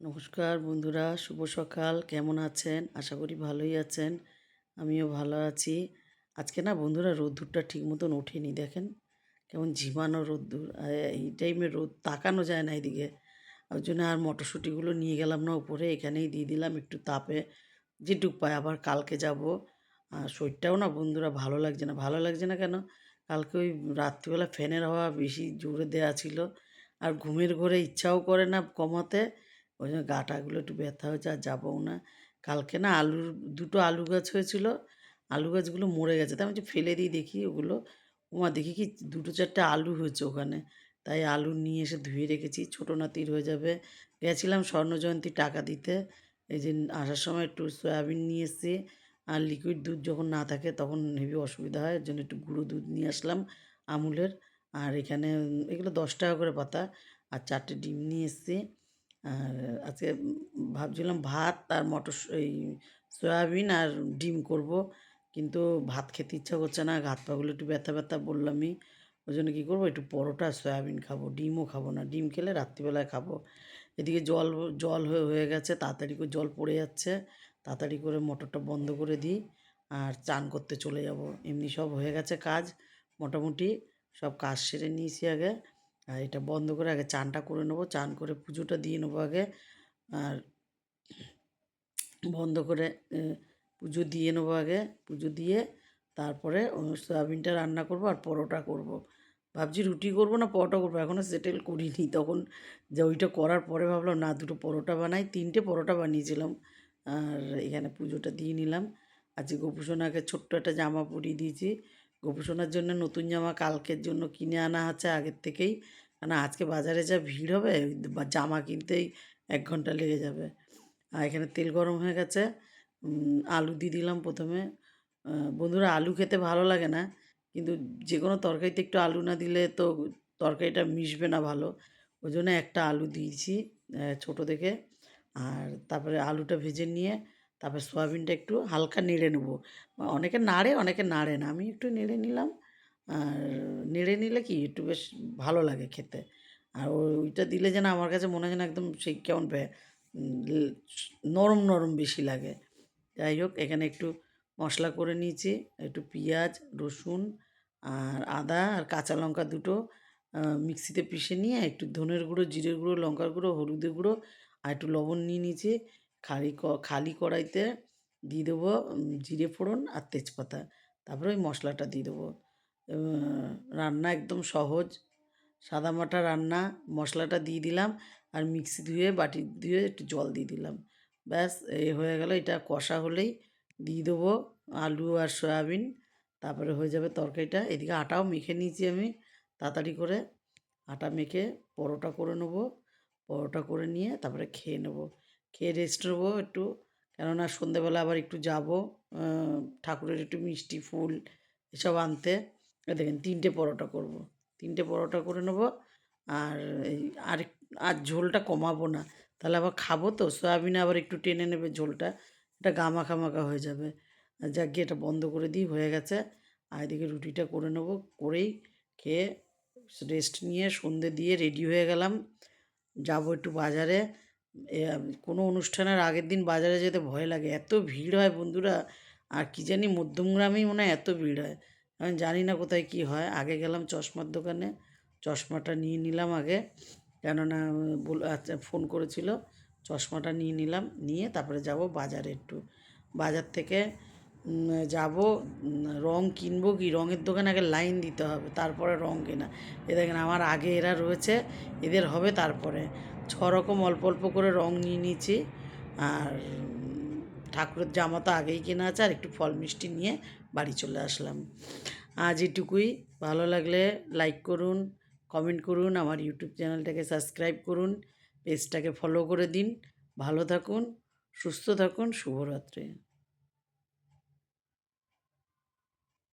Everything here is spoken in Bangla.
নমস্কার বন্ধুরা, শুভ সকাল। কেমন আছেন? আশা করি ভালোই আছেন। আমিও ভালো আছি। আজকে না বন্ধুরা রোদ্দুরটা ঠিক মতন ওঠেনি, দেখেন কেমন ঝিমানো রোদ্দুর। এই টাইমে রোদ তাকানো যায় না এদিকে। ওই জন্য আর মটরশুঁটিগুলো নিয়ে গেলাম না উপরে, এখানেই দিয়ে দিলাম একটু তাপে যেটুক পায়। আবার কালকে যাব। শরীরটাও না বন্ধুরা ভালো লাগছে না। ভালো লাগছে না কেন? কালকে ওই রাত্রিবেলা ফ্যানের হাওয়া বেশি জোরে দেওয়া ছিল, আর ঘুমের ঘোরে ইচ্ছাও করে না কমাতে। ওই জন্য গাটাগুলো একটু ব্যথা হয়েছে, আর যাবও না। কালকে না দুটো আলু গাছ হয়েছিল, আলু গাছগুলো মরে গেছে। তাই আমি যে ফেলে দিই দেখি ওগুলো, ওমা দেখি কি দুটো চারটে আলু হয়েছে ওখানে। তাই আলু নিয়ে এসে ধুয়ে রেখেছি, ছোটো নাতির হয়ে যাবে। গেছিলাম স্বর্ণজয়ন্তী টাকা দিতে, এই যে আসার সময় একটু সয়াবিন নিয়ে এসেছি। আর লিকুইড দুধ যখন না থাকে তখন হেবি অসুবিধা হয়, এর জন্য একটু গুঁড়ো দুধ নিয়ে আসলাম আমুলের। আর এখানে এগুলো 10 টাকা করে পাতা। আর 4টে ডিম নিয়ে এসেছি। আর আজকে ভাবছিলাম ভাত আর এই সয়াবিন আর ডিম করব, কিন্তু ভাত খেতে ইচ্ছা করছে না, হাত পাগুলো একটু ব্যথা ব্যথা বললামই। ওই জন্য কী করবো, একটু পরোটা আর সয়াবিন খাবো, ডিমও খাবো না। ডিম খেলে রাত্রিবেলায় খাবো। এদিকে জল জল হয়ে হয়ে গেছে, তাড়াতাড়ি করে জল পড়ে যাচ্ছে। তাড়াতাড়ি করে মোটরটা বন্ধ করে দিই আর চান করতে চলে যাব। এমনি সব হয়ে গেছে কাজ, মোটামুটি সব কাজ সেরে নিয়েছি আগে। আর এটা বন্ধ করে আগে চানটা করে নেবো, চান করে পুজোটা দিয়ে নেবো আগে। আর বন্ধ করে পুজো দিয়ে নেবো আগে। পুজো দিয়ে তারপরে সয়াবিনটা রান্না করব আর পরোটা করব। ভাবছি রুটি করব না পরোটা করব, এখনও সেটেল করিনি। তখন যে ওইটা করার পরে ভাবলাম না, দুটো পরোটা বানাই। 3টে পরোটা বানিয়েছিলাম। আর এখানে পুজোটা দিয়ে নিলাম। আজকে গোপুসোনাকে ছোট্ট একটা জামা পরিয়ে দিয়েছি। গোপুসোনার জন্য নতুন জামা কালকের জন্য কিনে আনা আছে আগের থেকেই, কারণ আজকে বাজারে যা ভিড় হবে, জামা কিনতেই 1 ঘন্টা লেগে যাবে। আর এখানে তেল গরম হয়ে গেছে। আলু দিয়ে দিলাম প্রথমে। বন্ধুরা আলু খেতে ভালো লাগে না, কিন্তু যে কোনো তরকারিতে একটু আলু না দিলে তো তরকারিটা মিশবে না ভালো। ওই জন্য একটা আলু দিয়েছি ছোটো দেখে। আর তারপরে আলুটা ভেজে নিয়ে তারপরে সয়াবিনটা একটু হালকা নেড়ে নেবো। অনেকে নাড়ে, অনেকে নাড়ে না, আমি একটু নেড়ে নিলাম। আর নেড়ে নিলে কি একটু বেশ ভালো লাগে খেতে। আর ওইটা দিলে যেন আমার কাছে মনে হয় যেন একদম সেই কেমন নরম নরম বেশি লাগে। যাই হোক, এখানে একটু মশলা করে নিয়েছি, একটু পেঁয়াজ, রসুন আর আদা আর কাঁচা লঙ্কা দুটো মিক্সিতে পিষে নিয়ে একটু ধনের গুঁড়ো, জিরের গুঁড়ো, লঙ্কার গুঁড়ো, হলুদের গুঁড়ো আর একটু লবণ নিয়ে নিয়েছি। খালি কড়াইতে দিয়ে দেবো জিরে ফোড়ন আর তেজপাতা। তারপরে ওই মশলাটা দিয়ে দেবো। রান্না একদম সহজ, সাদামাটা রান্না। মশলাটা দিয়ে দিলাম আর মিক্সি ধুয়ে বাটি ধুয়ে একটু জল দিয়ে দিলাম। ব্যাস এই হয়ে গেল। এটা কষা হলেই দিয়ে দেবো আলু আর সয়াবিন, তারপরে হয়ে যাবে তরকারিটা। এদিকে আটাও মেখে নিয়েছি আমি তাড়াতাড়ি করে। আটা মেখে পরোটা করে নেবো। পরোটা করে নিয়ে তারপরে খেয়ে নেবো। খেয়ে রেস্ট নেবো একটু, কেননা সন্ধেবেলা আবার একটু যাবো ঠাকুরের একটু মিষ্টি ফুল এসব আনতে। দেখেন 3টে পরোটা করব। 3টে পরোটা করে নেবো। আর এই আর আর ঝোলটা কমাবো না, তাহলে আবার খাবো তো, সয়াবিনে আবার একটু টেনে নেবে ঝোলটা, এটা গামাখা মাখা হয়ে যাবে। যাক গিয়ে এটা বন্ধ করে দিই, হয়ে গেছে। আর এদিকে রুটিটা করে নেবো, করেই খেয়ে রেস্ট নিয়ে সন্ধে দিয়ে রেডি হয়ে গেলাম। যাবো একটু বাজারে। কোনো অনুষ্ঠানের আগের দিন বাজারে যেতে ভয় লাগে, এত ভিড় হয় বন্ধুরা। আর কি জানি মধ্যমগ্রামেই মনে হয় এত ভিড় হয়, আমি জানি না কোথায় কি হয়। আগে গেলাম চশমার দোকানে, চশমাটা নিয়ে নিলাম আগে, কেননা আচ্ছা ফোন করেছিল। চশমাটা নিয়ে নিলাম, নিয়ে তারপরে যাব বাজারে একটু। বাজার থেকে যাব, রং কিনবো। কি রঙের দোকানে আগে লাইন দিতে হবে, তারপরে রং কেনা। এ দেখেন আমার আগে এরা রয়েছে, এদের হবে তারপরে। 6 রকম অল্প অল্প করে রং নিয়ে নিয়েছি। আর ঠাকুরের জামা তো আগেই কেনা আছে, আর একটু ফল মিষ্টি নিয়ে বাড়ি চলে আসলাম। আজ এটুকুই। ভালো লাগলে লাইক করুন, কমেন্ট করুন, আমার ইউটিউব চ্যানেলটাকে সাবস্ক্রাইব করুন, পেজটাকে ফলো করে দিন। ভালো থাকুন, সুস্থ থাকুন, শুভরাত্রি।